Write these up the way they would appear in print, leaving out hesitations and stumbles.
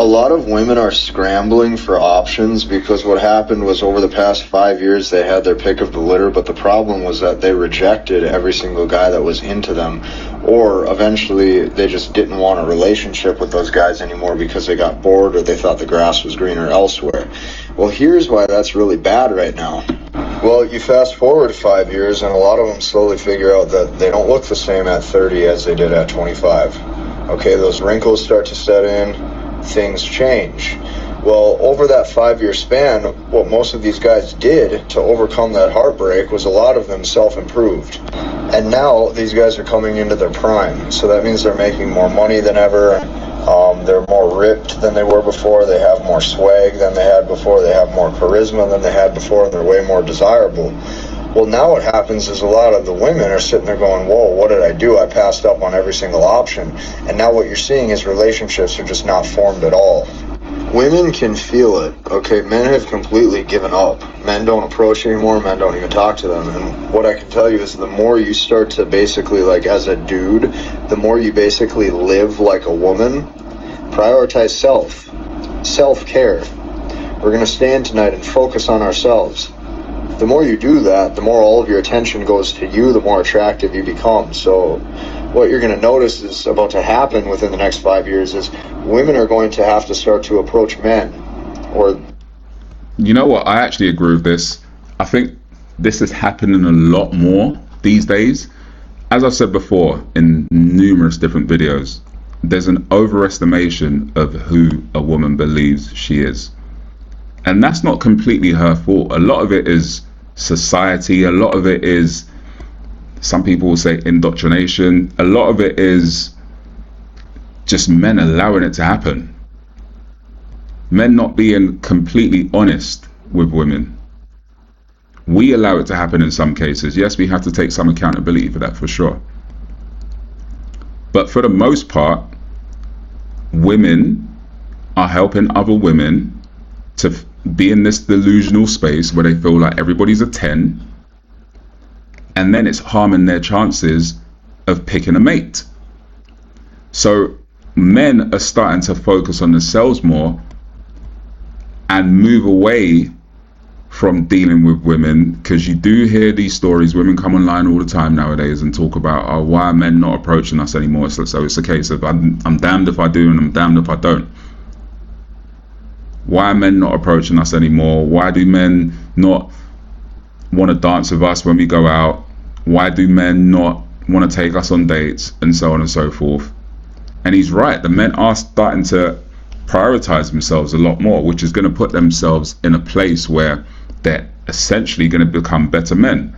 A lot of women are scrambling for options because what happened was over the past 5 years they had their pick of the litter, but the problem was that they rejected every single guy that was into them, or eventually they just didn't want a relationship with those guys anymore because they got bored or they thought the grass was greener elsewhere. Well, here's why that's really bad right now. Well, you fast forward 5 years and a lot of them slowly figure out that they don't look the same at 30 as they did at 25. Okay, those wrinkles start to set in, things change. Well, over that 5 year span, what most of these guys did to overcome that heartbreak was a lot of them self-improved. And now these guys are coming into their prime. So that means they're making more money than ever. They're more ripped than they were before. They have more swag than they had before. They have more charisma than they had before. And they're way more desirable. Well, now what happens is a lot of the women are sitting there going, whoa, what did I do? I passed up on every single option. And now what you're seeing is relationships are just not formed at all. Women can feel it, okay? Men have completely given up. Men don't approach anymore. Men don't even talk to them. And what I can tell you is the more you start to basically, like as a dude, the more you basically live like a woman, prioritize self-care. We're going to stand tonight and focus on ourselves. The more you do that, the more all of your attention goes to you, the more attractive you become. So what you're going to notice is about to happen within the next 5 years is women are going to have to start to approach men. Or, you know what, I actually agree with this. I think this is happening a lot more these days. As I've said before in numerous different videos, there's an overestimation of who a woman believes she is. And that's not completely her fault. A lot of it is society. A lot of it is, some people will say, indoctrination. A lot of it is just men allowing it to happen. Men not being completely honest with women. We allow it to happen in some cases. Yes, we have to take some accountability for that, for sure. But for the most part, women are helping other women to be in this delusional space where they feel like everybody's a 10, and then it's harming their chances of picking a mate. So men are starting to focus on themselves more and move away from dealing with women, because you do hear these stories. Women come online all the time nowadays and talk about, oh, why are men not approaching us anymore? So it's a case of I'm damned if I do and I'm damned if I don't. Why are men not approaching us anymore? Why do men not want to dance with us when we go out? Why do men not want to take us on dates? And so on and so forth. And he's right. The men are starting to prioritize themselves a lot more, which is going to put themselves in a place where they're essentially going to become better men.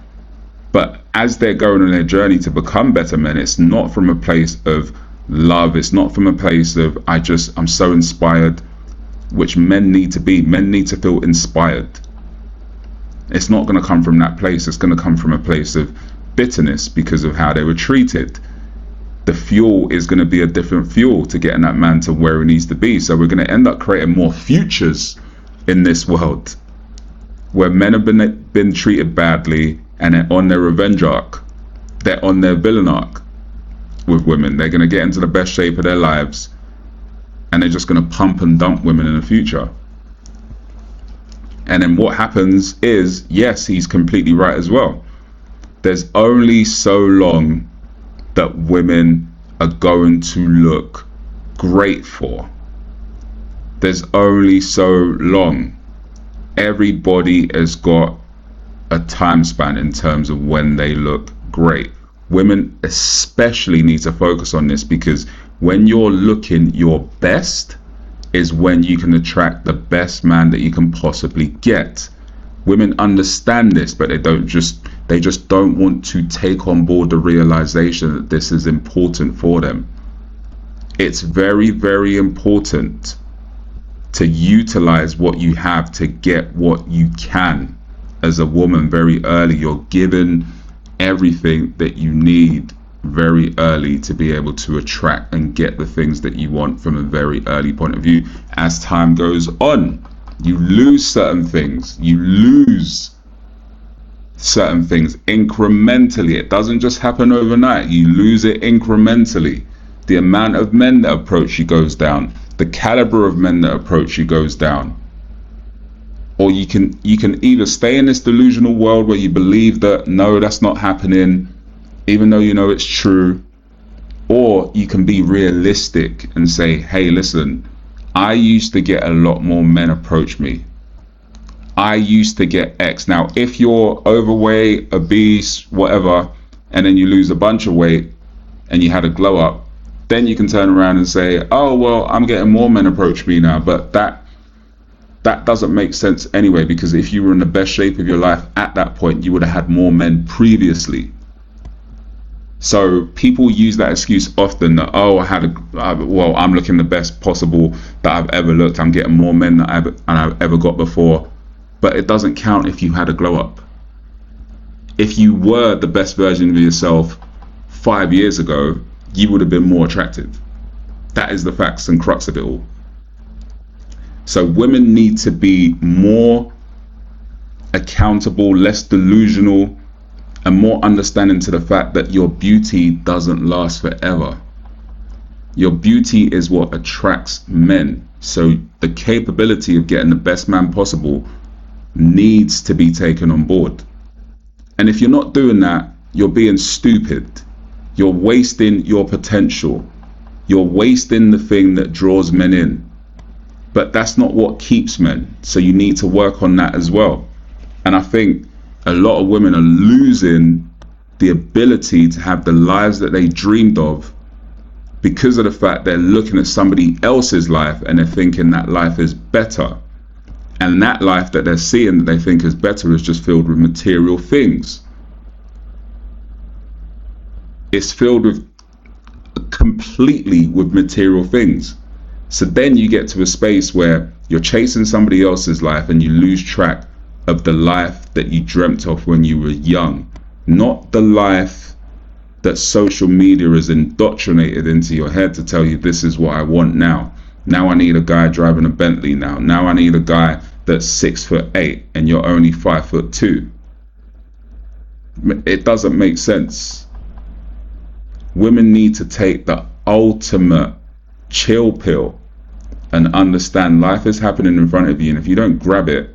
But as they're going on their journey to become better men, it's not from a place of love. It's not from a place of I'm so inspired, which men need to be. Men need to feel inspired. It's not going to come from that place. It's going to come from a place of bitterness because of how they were treated. The fuel is going to be a different fuel to getting that man to where he needs to be. So we're going to end up creating more futures in this world where men have been treated badly and they're on their revenge arc. They're on their villain arc with women. They're going to get into the best shape of their lives, and they're just going to pump and dump women in the future. And then what happens is, yes, he's completely right as well. There's only so long that women are going to look great for. There's only so long. Everybody has got a time span in terms of when they look great. Women especially need to focus on this, because when you're looking your best is when you can attract the best man that you can possibly get. Women understand this, but they just don't want to take on board the realization that this is important for them. It's very, very important to utilize what you have to get what you can. As a woman, very early, you're given everything that you need very early to be able to attract and get the things that you want from a very early point of view. As time goes on, you lose certain things. You lose certain things incrementally. It doesn't just happen overnight. You lose it incrementally. The amount of men that approach you goes down. the caliber of men that approach you goes down. Or you can either stay in this delusional world where you believe that no, that's not happening, even though you know it's true, or you can be realistic and say, hey, listen, I used to get a lot more men approach me. I used to get X. Now, if you're overweight, obese, whatever, and then you lose a bunch of weight and you had a glow up, then you can turn around and say, oh, well, I'm getting more men approach me now. But that doesn't make sense anyway, because if you were in the best shape of your life at that point, you would have had more men previously. So people use that excuse often that, oh, I'm looking the best possible that I've ever looked. I'm getting more men than I've ever got before. But it doesn't count if you had a glow up. If you were the best version of yourself 5 years ago, you would have been more attractive. That is the facts and crux of it all. So women need to be more accountable, less delusional, and more understanding to the fact that your beauty doesn't last forever. Your beauty is what attracts men. So the capability of getting the best man possible needs to be taken on board. And if you're not doing that, you're being stupid. You're wasting your potential. You're wasting the thing that draws men in. But that's not what keeps men. So you need to work on that as well. And I think a lot of women are losing the ability to have the lives that they dreamed of because of the fact they're looking at somebody else's life and they're thinking that life is better. And that life that they're seeing that they think is better is just filled with material things. It's filled with completely with material things. So then you get to a space where you're chasing somebody else's life and you lose track of the life that you dreamt of when you were young, not the life that social media has indoctrinated into your head to tell you this is what I want now. Now I need a guy driving a Bentley now. Now I need a guy that's 6'8" and you're only 5'2". It doesn't make sense. Women need to take the ultimate chill pill and understand life is happening in front of you, and if you don't grab it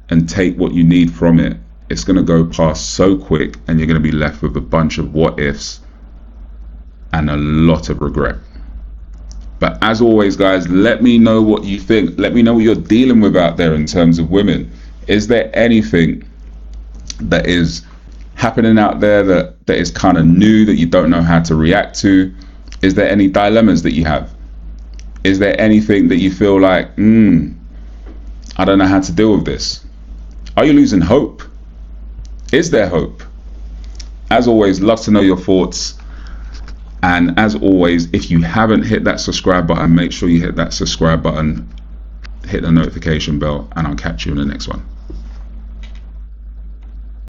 and take what you need from it, it's going to go past so quick and you're going to be left with a bunch of what ifs and a lot of regret. But as always, guys, let me know what you think. Let me know what you're dealing with out there in terms of women. Is there anything that is happening out there that is kind of new that you don't know how to react to? Is there any dilemmas that you have? Is there anything that you feel like, I don't know how to deal with this? Are you losing hope? Is there hope? As always, love to know your thoughts. And as always, if you haven't hit that subscribe button, make sure you hit that subscribe button, hit the notification bell, and I'll catch you in the next one.